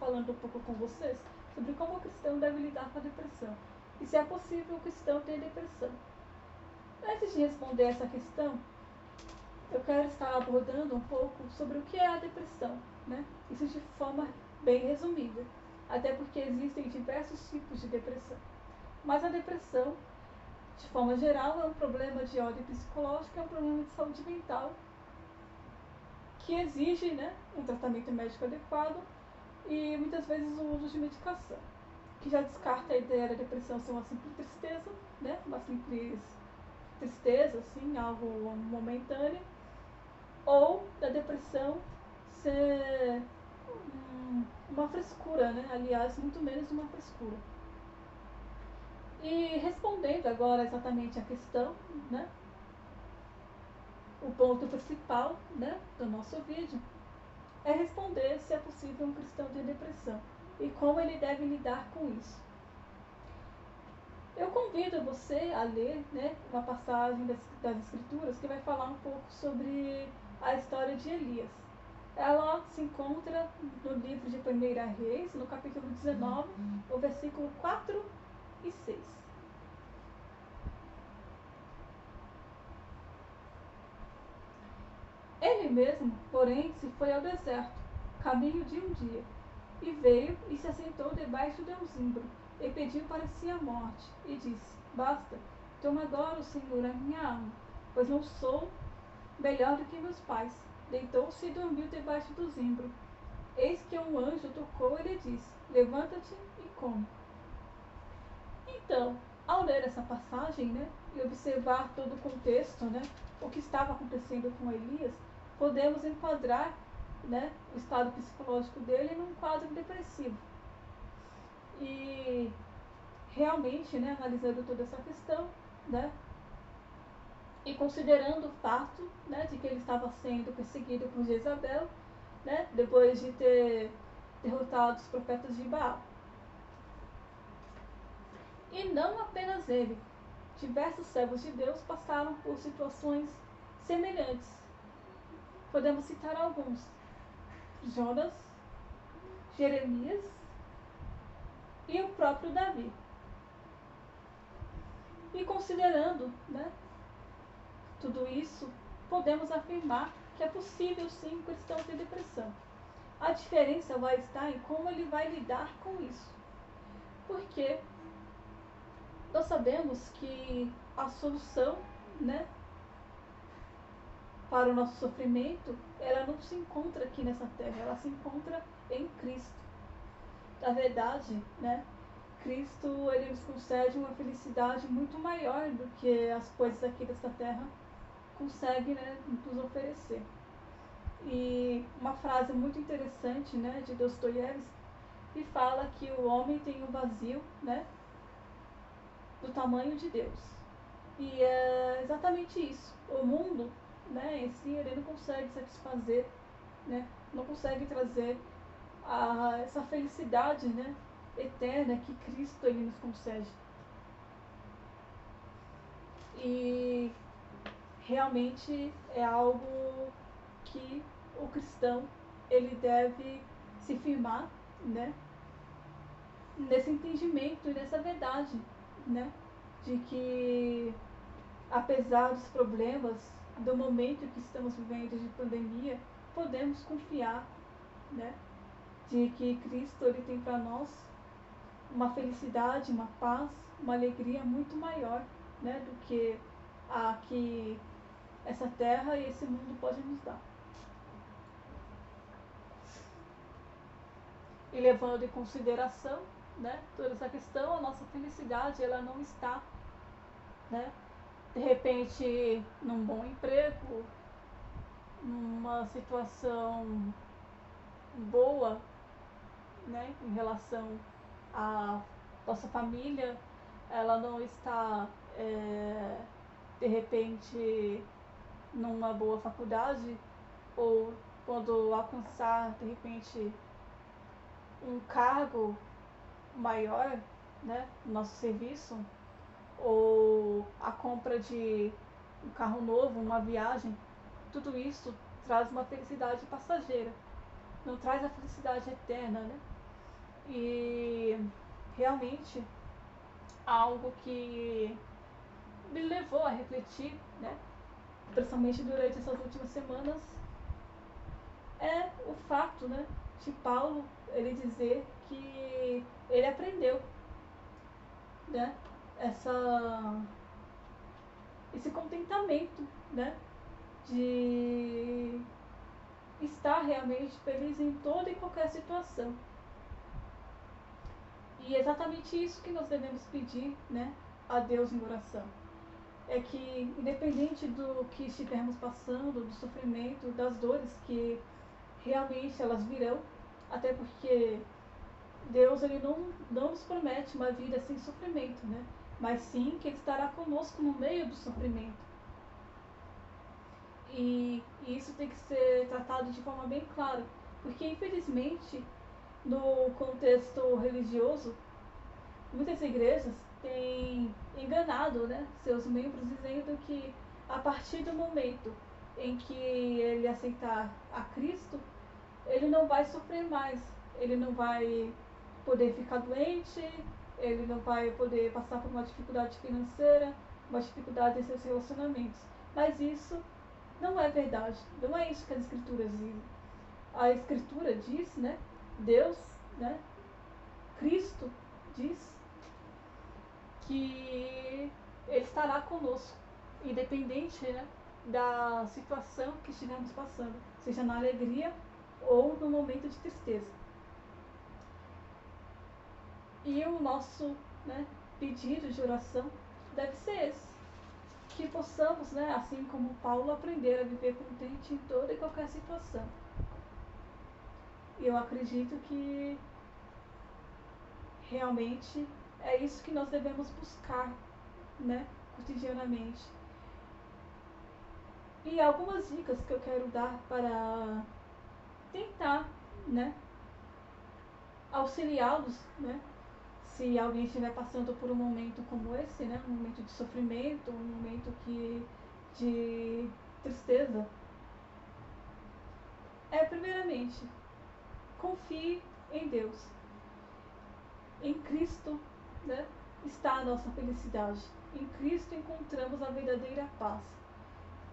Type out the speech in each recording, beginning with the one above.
falando um pouco com vocês sobre como o cristão deve lidar com a depressão e se é possível o cristão ter depressão. Antes de responder essa questão, eu quero estar abordando um pouco sobre o que é a depressão, né? Isso de forma bem resumida, até porque existem diversos tipos de depressão. Mas a depressão, de forma geral, é um problema de ordem psicológica, é um problema de saúde mental que exige, né, um tratamento médico adequado e muitas vezes o uso de medicação, que já descarta a ideia da depressão ser uma simples tristeza, né, uma simples tristeza, assim, algo momentâneo, ou da depressão ser uma frescura, né, aliás, muito menos uma frescura. E respondendo agora exatamente a questão, né, o ponto principal, né, do nosso vídeo é responder se é possível um cristão ter depressão e como ele deve lidar com isso. Eu convido você a ler, né, uma passagem das Escrituras que vai falar um pouco sobre a história de Elias. Ela se encontra no livro de 1 Reis, no capítulo 19, o versículo 4 e 6. Ele mesmo, porém, se foi ao deserto, caminho de um dia, e veio e se assentou debaixo de um zimbro, e pediu para si a morte, e disse: Basta, toma agora o Senhor a minha alma, pois não sou melhor do que meus pais. Deitou-se e dormiu debaixo do zimbro. Eis que um anjo tocou e lhe disse: Levanta-te e come. Então, ao ler essa passagem, né, e observar todo o contexto, né, o que estava acontecendo com Elias, podemos enquadrar, né, o estado psicológico dele num quadro depressivo. E realmente, né, analisando toda essa questão, né, e considerando o fato, né, de que ele estava sendo perseguido por Jezabel, né, depois de ter derrotado os profetas de Baal. E não apenas ele, diversos servos de Deus passaram por situações semelhantes. Podemos citar alguns: Jonas, Jeremias e o próprio Davi. E considerando, né, tudo isso, podemos afirmar que é possível sim o cristão ter depressão. A diferença vai estar em como ele vai lidar com isso. Porque nós sabemos que a solução, né, para o nosso sofrimento, ela não se encontra aqui nessa terra, ela se encontra em Cristo. Na verdade, né, Cristo ele nos concede uma felicidade muito maior do que as coisas aqui desta terra conseguem, né, nos oferecer. E uma frase muito interessante, né, de Dostoiévski, que fala que o homem tem um vazio, né, do tamanho de Deus. E é exatamente isso. O mundo, né, em si, ele não consegue satisfazer, né, não consegue trazer essa felicidade, né, eterna que Cristo ele nos concede. E realmente é algo que o cristão ele deve se firmar, né, nesse entendimento e nessa verdade, né, de que apesar dos problemas do momento que estamos vivendo de pandemia, podemos confiar, né, de que Cristo ele tem para nós uma felicidade, uma paz, uma alegria muito maior, né, do que a que essa terra e esse mundo podem nos dar. E levando em consideração, né, toda essa questão, a nossa felicidade ela não está, né, de repente num bom emprego, numa situação boa, né, em relação à nossa família, ela não está de repente numa boa faculdade, ou quando alcançar de repente um cargo maior, né, no nosso serviço, ou a compra de um carro novo, uma viagem, tudo isso traz uma felicidade passageira, não traz a felicidade eterna, né? E realmente algo que me levou a refletir, né, principalmente durante essas últimas semanas, é o fato, né, de Paulo ele dizer que ele aprendeu, né, essa, esse contentamento, né, de estar realmente feliz em toda e qualquer situação. E é exatamente isso que nós devemos pedir, né, a Deus em oração. É que, independente do que estivermos passando, do sofrimento, das dores que realmente elas virão, até porque Deus ele não nos promete uma vida sem sofrimento, né? Mas sim que Ele estará conosco no meio do sofrimento. E isso tem que ser tratado de forma bem clara, porque infelizmente no contexto religioso, muitas igrejas têm enganado, né, seus membros dizendo que a partir do momento em que ele aceitar a Cristo, ele não vai sofrer mais, ele não vai poder ficar doente, ele não vai poder passar por uma dificuldade financeira, uma dificuldade em seus relacionamentos. Mas isso não é verdade, não é isso que as escrituras dizem. A escritura diz, né, Deus, né, Cristo diz que Ele estará conosco, independente, né, da situação que estivermos passando, seja na alegria ou no momento de tristeza. E o nosso, né, pedido de oração deve ser esse, que possamos, né, assim como Paulo, aprender a viver contente em toda e qualquer situação. E eu acredito que realmente é isso que nós devemos buscar, né, cotidianamente. E algumas dicas que eu quero dar para tentar, né, auxiliá-los, né, se alguém estiver passando por um momento como esse, né, um momento de sofrimento, um momento de tristeza. Primeiramente, confie em Deus. Em Cristo, né, está a nossa felicidade. Em Cristo encontramos a verdadeira paz.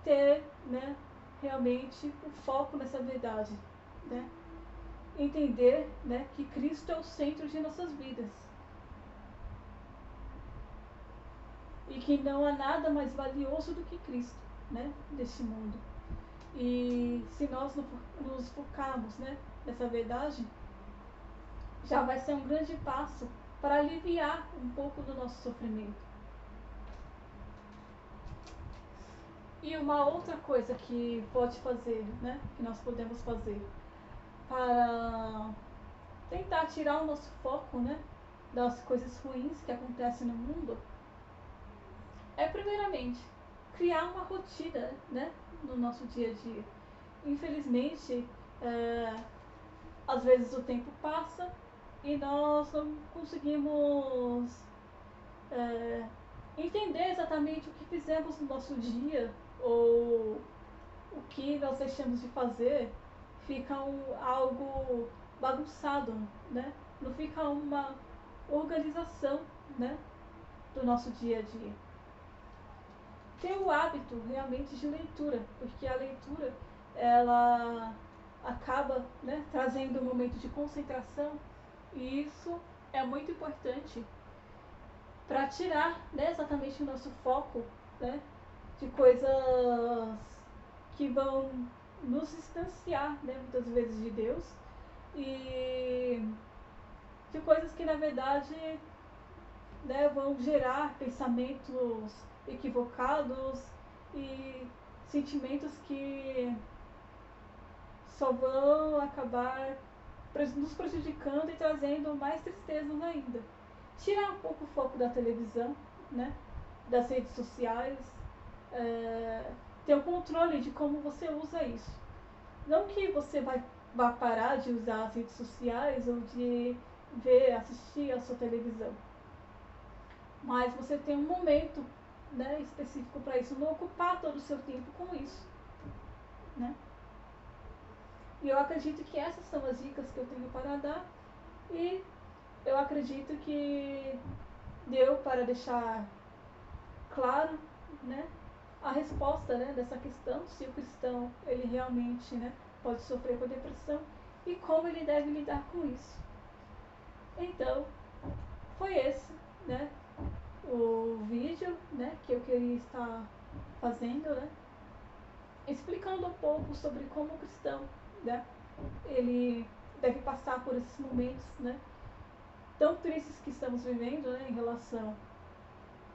Ter, né, realmente o foco nessa verdade, né? Entender, né, que Cristo é o centro de nossas vidas e que não há nada mais valioso do que Cristo, né, deste mundo. E se nós nos focarmos, né, nessa verdade, já vai ser um grande passo para aliviar um pouco do nosso sofrimento. E uma outra coisa que pode fazer, né, que nós podemos fazer para tentar tirar o nosso foco, né, das coisas ruins que acontecem no mundo, é primeiramente criar uma rotina, né, no nosso dia a dia. Infelizmente, às vezes o tempo passa e nós não conseguimos entender exatamente o que fizemos no nosso dia ou o que nós deixamos de fazer. Fica algo bagunçado, né? Não fica uma organização, né, do nosso dia a dia. Ter o hábito realmente de leitura, porque a leitura ela acaba, né, trazendo um momento de concentração e isso é muito importante para tirar, né, exatamente o nosso foco, né, de coisas que vão nos distanciar, né, muitas vezes de Deus e de coisas que na verdade, né, vão gerar pensamentos equivocados e sentimentos que só vão acabar nos prejudicando e trazendo mais tristezas ainda. Tirar um pouco o foco da televisão, né, das redes sociais, ter o controle de como você usa isso. Não que você vá parar de usar as redes sociais ou de assistir a sua televisão, mas você tem um momento, né, específico para isso, não ocupar todo o seu tempo com isso, né? E eu acredito que essas são as dicas que eu tenho para dar e eu acredito que deu para deixar claro, né, a resposta, né, dessa questão, se o cristão ele realmente, né, pode sofrer com depressão e como ele deve lidar com isso. Então, foi esse, né, o vídeo, né, que eu queria estar fazendo, né, explicando um pouco sobre como o cristão, né, ele deve passar por esses momentos, né, tão tristes que estamos vivendo, né, em relação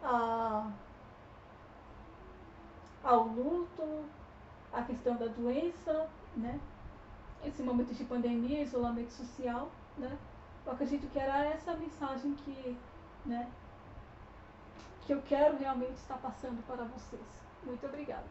a, ao luto, a questão da doença, né, esse momento de pandemia, isolamento social, né, eu acredito que era essa a mensagem né, que eu quero realmente estar passando para vocês. Muito obrigada.